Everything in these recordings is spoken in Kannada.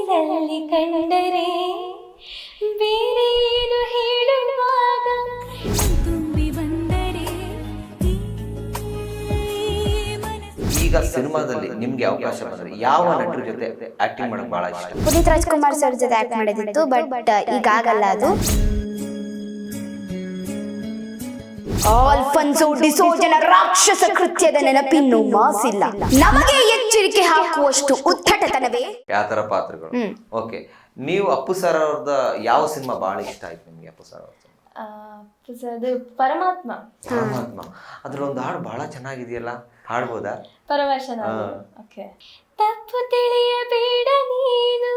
ಕನಸಿನಲ್ಲಿ ಕಂಡರೆ ಬೇರೇನು ಹೇಳುವಾಗ ತುಂಬಿ ಬಂದರೆ ಈಗ ಸಿನಿಮಾದಲ್ಲಿ ನಿಮ್ಗೆ ಅವಕಾಶ ಬಂದ್ರೆ ಯಾವ ನಟರ ಜೊತೆ ಆಕ್ಟಿಂಗ್ ಮಾಡಕ್ ಬಹಳ ಇಷ್ಟ? ಪುನೀತ್ ರಾಜ್ಕುಮಾರ್ ಸರ್ ಜೊತೆ ಆಕ್ಟ್ ಮಾಡಿದಿತ್ತು, ಬಟ್ ಈಗಾಗಲ್ಲ ಅದು. ಆಲ್ಫನ್ಸೋ ಡಿಸೋಜನ ರಾಕ್ಷಸ ಕೃತ್ಯದ ನೆನಪಿನ್ನು ಮಾಸಿಲ್ಲ, ನಮಗೆ ಎಚ್ಚರಿಕೆ ಹಾಕುವಷ್ಟು ಉದ್ದಟತನವೇ. ಯಾವ ತರ ಪಾತ್ರಗಳು? ಓಕೆ, ನೀವು ಅಪ್ಪು ಸರ್ ಅವ್ರದ ಯಾವ ಸಿನಿಮಾ ಬಹಳ ಇಷ್ಟ ಆಯ್ತು ನಿಮ್ಗೆ? ಅಪ್ಪು ಸರ್ ಅವ್ರ ಅದು ಪರಮಾತ್ಮ. ಅದ್ರ ಒಂದು ಹಾಡು ಬಹಳ ಚೆನ್ನಾಗಿದೆಯಲ್ಲ, ಹಾಡ್ಬೋದಾ? ಪರವಶನ. ಓಕೆ. ತಪ್ಪು ತಿಳಿಯಬೇಡ ನೀನು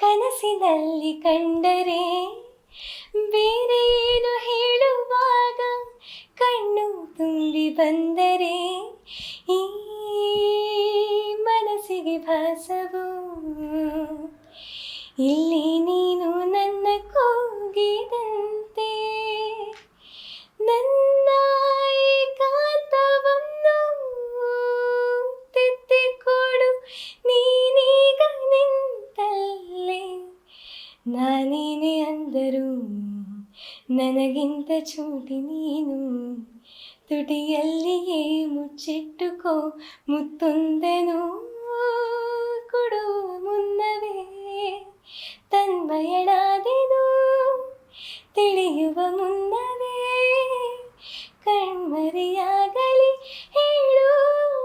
ಕನಸಿನಲ್ಲಿ ಕಂಡರೆ ಬೇರೇನು ಹೇಳುವಾಗ ಕಣ್ಣು ತುಂಬಿ ಬಂದರೆ ಈ ಮನಸ್ಸಿಗೆ ಭಾಸವು ಇಲ್ಲಿ ನೀನು ನನ್ನ ಕೂಗಿದಂತೆ ನನ್ನ ಏಕಾಂತವನ್ನು ತಿದ್ದಿಕೊಡು ನೀನೀಗ ನಿಂತಲ್ಲೇ ನಾನೇನೆ ಅಂದರು ನನಗಿಂತ ಚೂಟಿ ನೀನು ತುಟಿಯಲ್ಲಿಯೇ ಮುಚ್ಚಿಟ್ಟುಕೋ ಮುತ್ತೊಂದೆನು ಕೊಡುವ ಮುನ್ನವೇ ತನ್ಮಯಳಾದೆನು ತಿಳಿಯುವ ಮುನ್ನವೇ ಕಣ್ಮರೆಯಾಗಲಿ ಹೇಳು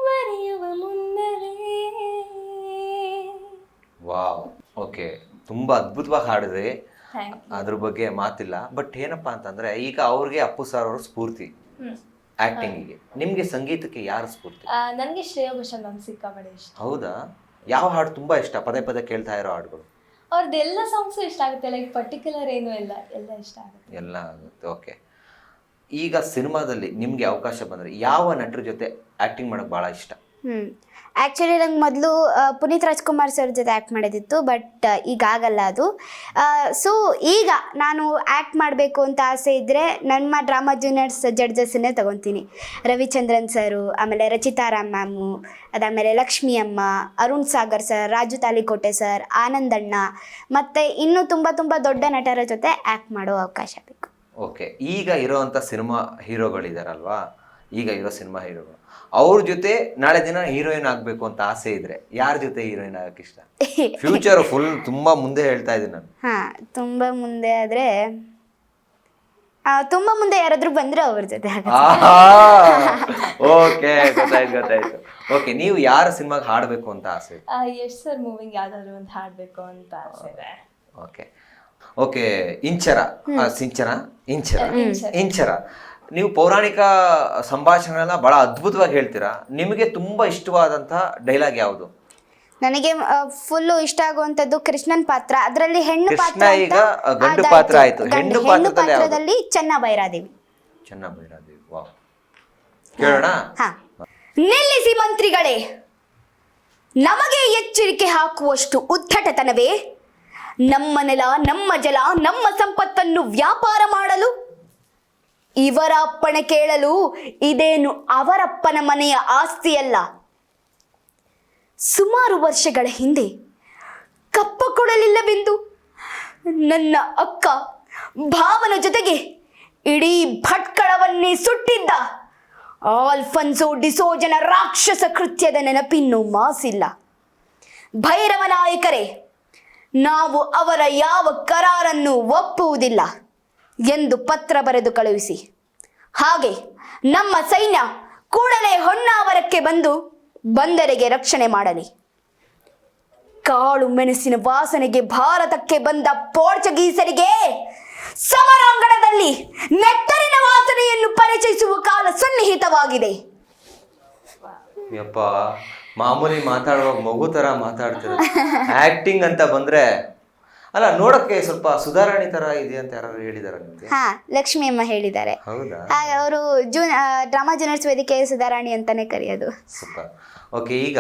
ಮರೆಯುವ ಮುನ್ನವೇ. ವಾವ್, ಓಕೆ, ತುಂಬಾ ಅದ್ಭುತವಾಗಿ ಹಾಡಿದ್ರೆ, ಅದ್ರ ಬಗ್ಗೆ ಮಾತಿಲ್ಲ. ಬಟ್ ಏನಪ್ಪಾ ಅಂತಂದ್ರೆ ಈಗ ಅವ್ರಿಗೆ ಅಪ್ಪು ಸರ್ ಅವ್ರ ಸ್ಫೂರ್ತಿ ಆಕ್ಟಿಂಗಿಗೆ, ನಿಮ್ಗೆ ಸಂಗೀತಕ್ಕೆ ಯಾರು ಸ್ಫೂರ್ತಿ? ನನಗೆ ಶ್ರೇಯಾ ಘೋಷಾಲ್ ಮ್ಯಾಮ್ ಸಿಕ್ಕಾಪಟ್ಟೆ ಇಷ್ಟ. ಹೌದಾ? ಯಾವ ಹಾಡು ತುಂಬಾ ಇಷ್ಟ? ಪದೇ ಪದೇ ಕೇಳ್ತಾ ಇರೋ ಹಾಡುಗಳು? ಅವ್ರದ್ದೆಲ್ಲ ಸಾಂಗ್ಸು ಇಷ್ಟ ಆಗುತ್ತೆ, ಲೈಕ್ ಪರ್ಟಿಕ್ಯುಲರ್ ಏನು ಇಲ್ಲ, ಎಲ್ಲ ಇಷ್ಟ ಆಗುತ್ತೆ. ಎಲ್ಲ ಆಗುತ್ತೆ. ಓಕೆ, ಈಗ ಸಿನಿಮಾದಲ್ಲಿ ನಿಮ್ಗೆ ಅವಕಾಶ ಬಂದ್ರೆ ಯಾವ ನಟರ ಜೊತೆ ಆಕ್ಟಿಂಗ್ ಮಾಡಕ್ ಬಹಳ ಇಷ್ಟ? ಆ್ಯಕ್ಚುಲಿ ನಂಗೆ ಮೊದಲು ಪುನೀತ್ ರಾಜ್ಕುಮಾರ್ ಸರ್ ಜೊತೆ ಆ್ಯಕ್ಟ್ ಮಾಡೋದಿತ್ತು, ಬಟ್ ಈಗಾಗಲ್ಲ ಅದು. ಸೊ ಈಗ ನಾನು ಆ್ಯಕ್ಟ್ ಮಾಡಬೇಕು ಅಂತ ಆಸೆ ಇದ್ದರೆ ನಮ್ಮ ಡ್ರಾಮಾ ಜೂನಿಯರ್ಸ್ ಜಡ್ಜಸ್ಸನ್ನೇ ತೊಗೊತೀನಿ. ರವಿಚಂದ್ರನ್ ಸರು, ಆಮೇಲೆ ರಚಿತಾ ರಾಮ್ ಮ್ಯಾಮು, ಅದಾದಮೇಲೆ ಲಕ್ಷ್ಮಿ ಅಮ್ಮ, ಅರುಣ್ ಸಾಗರ್ ಸರ್, ರಾಜು ತಾಲಿಕೋಟೆ ಸರ್, ಆನಂದಣ್ಣ, ಮತ್ತು ಇನ್ನೂ ತುಂಬ ತುಂಬ ದೊಡ್ಡ ನಟರ ಜೊತೆ ಆ್ಯಕ್ಟ್ ಮಾಡೋ ಅವಕಾಶ ಬೇಕು. ಓಕೆ, ಈಗ ಇರೋವಂಥ ಸಿನಿಮಾ ಹೀರೋಗಳಿದಾರಲ್ವಾ, ಈಗ ಇರೋ ಸಿನಿಮಾ ಹೀರೋಗಳು, ಅವ್ರ ಜೊತೆ ನಾಳೆ ದಿನ ಹೀರೋಯಿನ್ ಆಗ್ಬೇಕು ಅಂತ ಆಸೆ ಇದ್ರೆ ಯಾರ ಜೊತೆ ಹೀರೋಯಿನ್ ಆಗಕ್ಕೆ ಇಷ್ಟ? ಫ್ಯೂಚರ್ ಫುಲ್ ತುಂಬಾ ಮುಂದೆ ಹೇಳ್ತಾ ಇದ್ದೀನಿ ನಾನು. ತುಂಬ ಮುಂದೆ ಆದರೆ ತುಂಬ ಮುಂದೆ ಯಾರಾದ್ರೂ ಬಂದ್ರೆ ಅವ್ರ ಜೊತೆ. ಓಕೆ, ಗೊತ್ತಾಯ್ತು. ಓಕೆ, ನೀವು ಯಾರ ಸಿನಿಮಾಗೆ ಹಾಡಬೇಕು ಅಂತ ಆಸೆ? ಯಶ್ ಸರ್ ಮೂವಿಂಗ್ ಯಾವ್ದಾದ್ರು ಒಂದು ಹಾಡ್ಬೇಕು ಅಂತ ಆಸೆ ಇದೆ. ಓಕೆ, ಇಂಚರ ನೀವು ಪೌರಾಣಿಕ ಸಂಭಾಷಣೆಗಳನ್ನ ಬಹಳ ಅದ್ಭುತವಾಗಿ ಹೇಳ್ತೀರಾ. ನಿಮಗೆ ತುಂಬಾ ಇಷ್ಟವಾದಂತಹ ಡೈಲಾಗ್ ಯಾವುದು? ನನಗೆ ಫುಲ್ಲು ಇಷ್ಟ ಆಗುವಂತದ್ದು ಕೃಷ್ಣನ್ ಪಾತ್ರ, ಅದರಲ್ಲಿ ಹೆಣ್ಣು ಪಾತ್ರ. ಈಗ ಗಂಡು ಪಾತ್ರ ಆಯ್ತು, ಹೆಣ್ಣು ಪಾತ್ರದಲ್ಲಿ ಚೆನ್ನಬೈರಾದೇವಿ. ವಾವ್, ಕೇಳೋಣ. ನಿಲ್ಲಿಸಿ ಮಂತ್ರಿಗಳೇ, ನಮಗೆ ಎಚ್ಚರಿಕೆ ಹಾಕುವಷ್ಟು ಉದ್ದಟತನವೇ. ನಮ್ಮ ನೆಲ, ನಮ್ಮ ಜಲ, ನಮ್ಮ ಸಂಪತ್ತನ್ನು ವ್ಯಾಪಾರ ಮಾಡಲು ಇವರ ಅಪ್ಪಣೆ ಕೇಳಲು ಇದೇನು ಅವರಪ್ಪನ ಮನೆಯ ಆಸ್ತಿಯಲ್ಲ. ಸುಮಾರು ವರ್ಷಗಳ ಹಿಂದೆ ಕಪ್ಪ ಕೊಡಲಿಲ್ಲವೆಂದು ನನ್ನ ಅಕ್ಕ ಭಾವನ ಜೊತೆಗೆ ಇಡೀ ಭಟ್ಕಳವನ್ನೇ ಸುಟ್ಟಿದ್ದ ಆಲ್ಫನ್ಸೋ ಡಿಸೋಜನ ರಾಕ್ಷಸ ಕೃತ್ಯದ ನೆನಪಿನ್ನು ಮಾಸಿಲ್ಲ. ಭೈರವ ನಾಯಕರೇ, ನಾವು ಅವರ ಯಾವ ಕರಾರನ್ನು ಒಪ್ಪುವುದಿಲ್ಲ ಎಂದು ಪತ್ರ ಬರೆದು ಕಳುಹಿಸಿ. ಹಾಗೆ ನಮ್ಮ ಸೈನ್ಯ ಕೂಡಲೇ ಹೊನ್ನಾವರಕ್ಕೆ ಬಂದು ಬಂದರಿಗೆ ರಕ್ಷಣೆ ಮಾಡಲಿ. ಕಾಳು ಮೆಣಸಿನ ವಾಸನೆಗೆ ಭಾರತಕ್ಕೆ ಬಂದ ಪೋರ್ಚುಗೀಸರಿಗೆ ಸಮರಾಂಗಣದಲ್ಲಿ ನೆಟ್ಟರಿನ ವಾಸನೆಯನ್ನು ಪರಿಚಯಿಸುವ ಕಾಲ ಸನ್ನಿಹಿತವಾಗಿದೆ. ಯಪ್ಪ, ಮಾಮೂಲಿ ಮಾತಾಡುವಾಗ ಮಗು ತರ ಮಾತಾಡ್ತೀರ. ಆಕ್ಟಿಂಗ್ ಅಂತ ಬಂದ್ರೆ ಅಲ್ಲ, ನೋಡಕ್ಕೆ ಸ್ವಲ್ಪ ಸುಧಾರಣೆ ತರ ಇದೆ ಅಂತ ಯಾರು ಹೇಳಿದಾರ ನಿಮ್ಗೆ? ಲಕ್ಷ್ಮಿ ಅಮ್ಮ ಹೇಳಿದ್ದಾರೆ. ಹೌದಾ? ಅವರು ಡ್ರಾಮಾ ಜೂನಿಯರ್ಸ್ ವೇದಿಕೆ ಸುಧಾರಾಣಿ ಅಂತಾನೆ ಕರೆಯೋದು. ಸೂಪರ್. ಓಕೆ, ಈಗ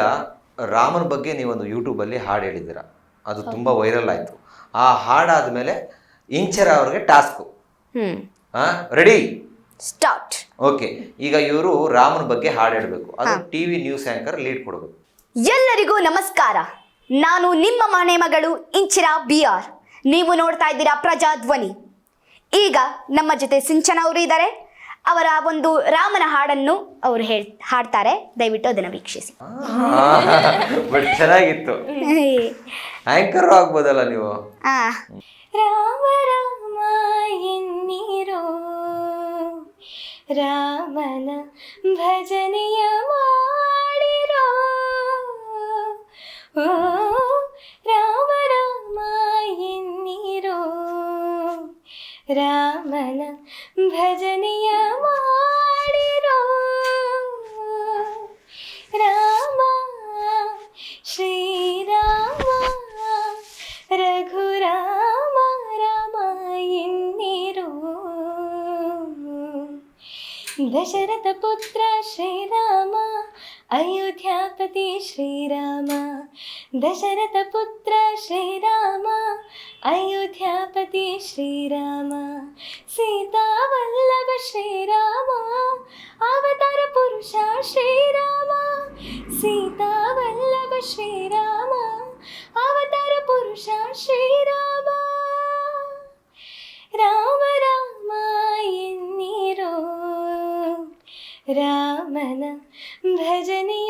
ರಾಮನ ಬಗ್ಗೆ ನೀವೊಂದು ಯೂಟ್ಯೂಬ್ ಅಲ್ಲಿ ಹಾಡು ಹೇಳಿದ್ದೀರ, ಅದು ತುಂಬಾ ವೈರಲ್ ಆಯ್ತು. ಆ ಹಾಡಾದ್ಮೇಲೆ ಇಂಚರ ಅವ್ರಿಗೆ ಟಾಸ್ಕ್. Ready, start. ಓಕೆ, ಈಗ ಇವರು ರಾಮನ ಬಗ್ಗೆ ಹಾಡು ಹೇಳಬೇಕು. ಅದು ಟಿವಿ ನ್ಯೂಸ್ ಆಂಕರ್ ಲೀಡ್ ಕೊಡಬೇಕು. ಎಲ್ಲರಿಗೂ ನಮಸ್ಕಾರ. ನಾನು ನಿಮ್ಮ ಮನೆ ಮಗಳು ಇಂಚಿರಾ BR. ನೀವು ನೋಡ್ತಾ ಇದ್ದೀರಾ ಪ್ರಜಾಧ್ವನಿ. ಈಗ ನಮ್ಮ ಜೊತೆ ಸಿಂಚನ ಅವರು ಇದ್ದಾರೆ. ಅವರ ಒಂದು ರಾಮನ ಹಾಡನ್ನು ಅವರು ಹಾಡ್ತಾರೆ. ದಯವಿಟ್ಟು ಅದನ್ನು ವೀಕ್ಷಿಸಿ. ಬಟ್ ಚೆನ್ನಾಗಿತ್ತು. ಆಂಕರ್ ಆಗ್ಬೋದಲ್ಲ ನೀವು. ರಾಮ ರಾಮ ಎನ್ನಿರೋ ರಾಮನ ಭಜನೆಯ ಮಾಡಿರೋ ಓ ರಾಮ ರಾಮ ಎನ್ನಿರೋ ರಾಮನ ಭಜನೆಯ ಮಾಡಿರೋ ರಾಮ ಶ್ರೀರಾಮ ರಘುರಾಮ ರಾಮ ಎನ್ನಿರೋ ದಶರಥ ಪುತ್ರ ಶ್ರೀರಾಮ ಅಯೋಧ್ಯಾಪತಿ ಶ್ರೀರಾಮ ದಶರಥ ಪುತ್ರ ಶ್ರೀರಾಮ ಅಯೋಧ್ಯಾಪತಿ ಶ್ರೀರಾಮ ಸೀತಾವಲ್ಲಭ ಶ್ರೀರಾಮ ಅವತಾರ ಪುರುಷ ಶ್ರೀರಾಮ ಸೀತಾವಲ್ಲಭ ಶ್ರೀರಾಮ ಅವತಾರ ಪುರುಷ ಶ್ರೀರಾಮ ರಾಮ ರಾಮ ಎನ್ನಿರೋ ರಾಮನ ಭಜನೆ